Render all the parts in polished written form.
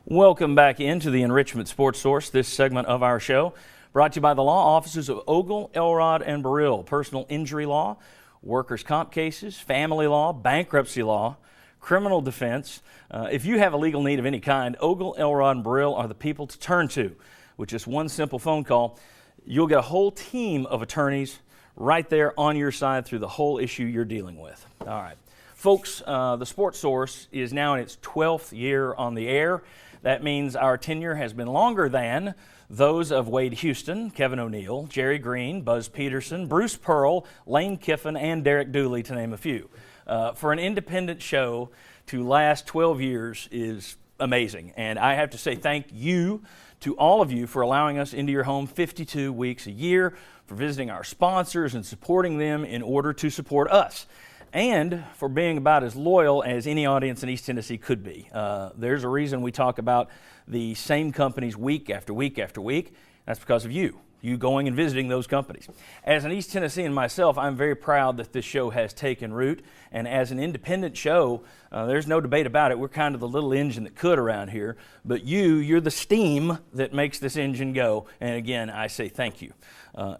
Welcome back into the Enrichment Sports Source, this segment of our show, brought to you by the law offices of Ogle, Elrod, and Burrill. Personal injury law, workers' comp cases, family law, bankruptcy law, criminal defense. If you have a legal need of any kind, Ogle, Elrod, and Burrill are the people to turn to. With just one simple phone call, you'll get a whole team of attorneys right there on your side through the whole issue you're dealing with. All right. Folks, the Sports Source is now in its 12th year on the air. That means our tenure has been longer than those of Wade Houston, Kevin O'Neill, Jerry Green, Buzz Peterson, Bruce Pearl, Lane Kiffin, and Derek Dooley, to name a few. For an independent show to last 12 years is amazing. And I have to say thank you to all of you for allowing us into your home 52 weeks a year, for visiting our sponsors and supporting them in order to support us, and for being about as loyal as any audience in East Tennessee could be. There's a reason we talk about the same companies week after week after week. That's because of you going and visiting those companies. As an East Tennessean myself, I'm very proud that this show has taken root. And as an independent show, there's no debate about it. We're kind of the little engine that could around here. But you're the steam that makes this engine go. And again, I say thank you.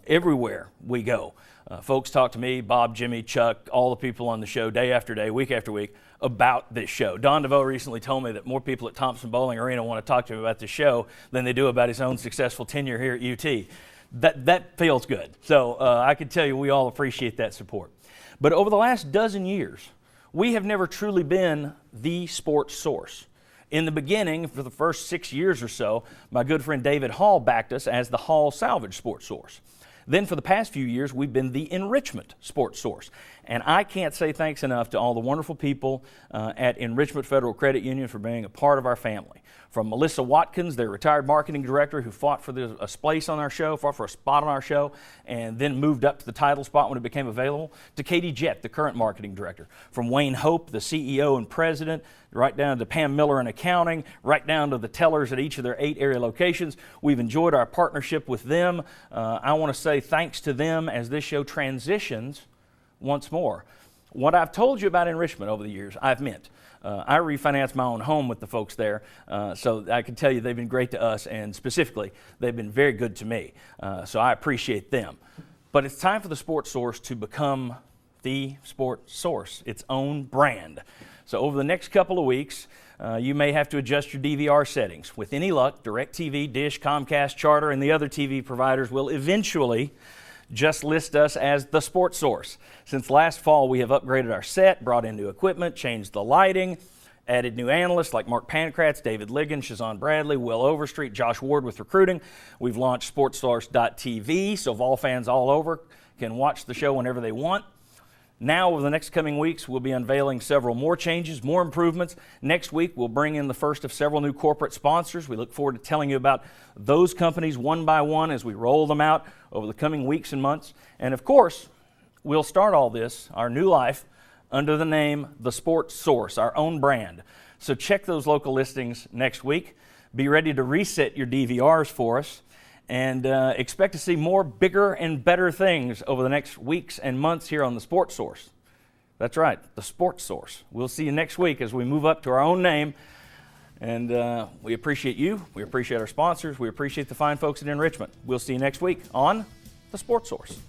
Everywhere we go, folks talk to me, Bob, Jimmy, Chuck, all the people on the show day after day, week after week about this show. Don DeVoe recently told me that more people at Thompson Bowling Arena want to talk to him about this show than they do about his own successful tenure here at UT. That feels good. So I can tell you we all appreciate that support. But over the last dozen years, we have never truly been the sports source. In the beginning, for the first 6 years or so, my good friend David Hall backed us as the Hall Salvage Sports Source. Then for the past few years, we've been the Enrichment Sports Source. And I can't say thanks enough to all the wonderful people at Enrichment Federal Credit Union for being a part of our family. From Melissa Watkins, their retired marketing director, who fought for a place on our show, fought for a spot on our show, and then moved up to the title spot when it became available, to Katie Jett, the current marketing director. From Wayne Hope, the CEO and president, right down to Pam Miller in accounting, right down to the tellers at each of their 8 area locations. We've enjoyed our partnership with them. I want to say thanks to them as this show transitions once more. What I've told you about Enrichment over the years, I've meant. I refinanced my own home with the folks there, so I can tell you they've been great to us, and specifically, they've been very good to me. So I appreciate them. But it's time for the Sports Source to become the Sports Source, its own brand. So over the next couple of weeks, you may have to adjust your DVR settings. With any luck, DirecTV, Dish, Comcast, Charter, and the other TV providers will eventually just list us as the Sports Source. Since last fall, we have upgraded our set, brought in new equipment, changed the lighting, added new analysts like Mark Pankratz, David Ligon, Shazan Bradley, Will Overstreet, Josh Ward with recruiting. We've launched SportsSource.tv, so Vol fans all over can watch the show whenever they want. Now, over the next coming weeks, we'll be unveiling several more changes, more improvements. Next week, we'll bring in the first of several new corporate sponsors. We look forward to telling you about those companies one by one as we roll them out over the coming weeks and months. And of course, we'll start all this, our new life, under the name The Sports Source, our own brand. So check those local listings next week. Be ready to reset your DVRs for us. And expect to see more bigger and better things over the next weeks and months here on the Sports Source. That's right, the Sports Source. We'll see you next week as we move up to our own name. And we appreciate you. We appreciate our sponsors. We appreciate the fine folks at Enrichment. We'll see you next week on the Sports Source.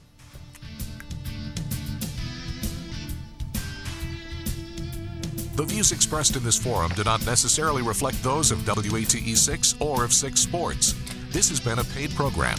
The views expressed in this forum do not necessarily reflect those of WATE 6 or of 6 Sports. This has been a paid program.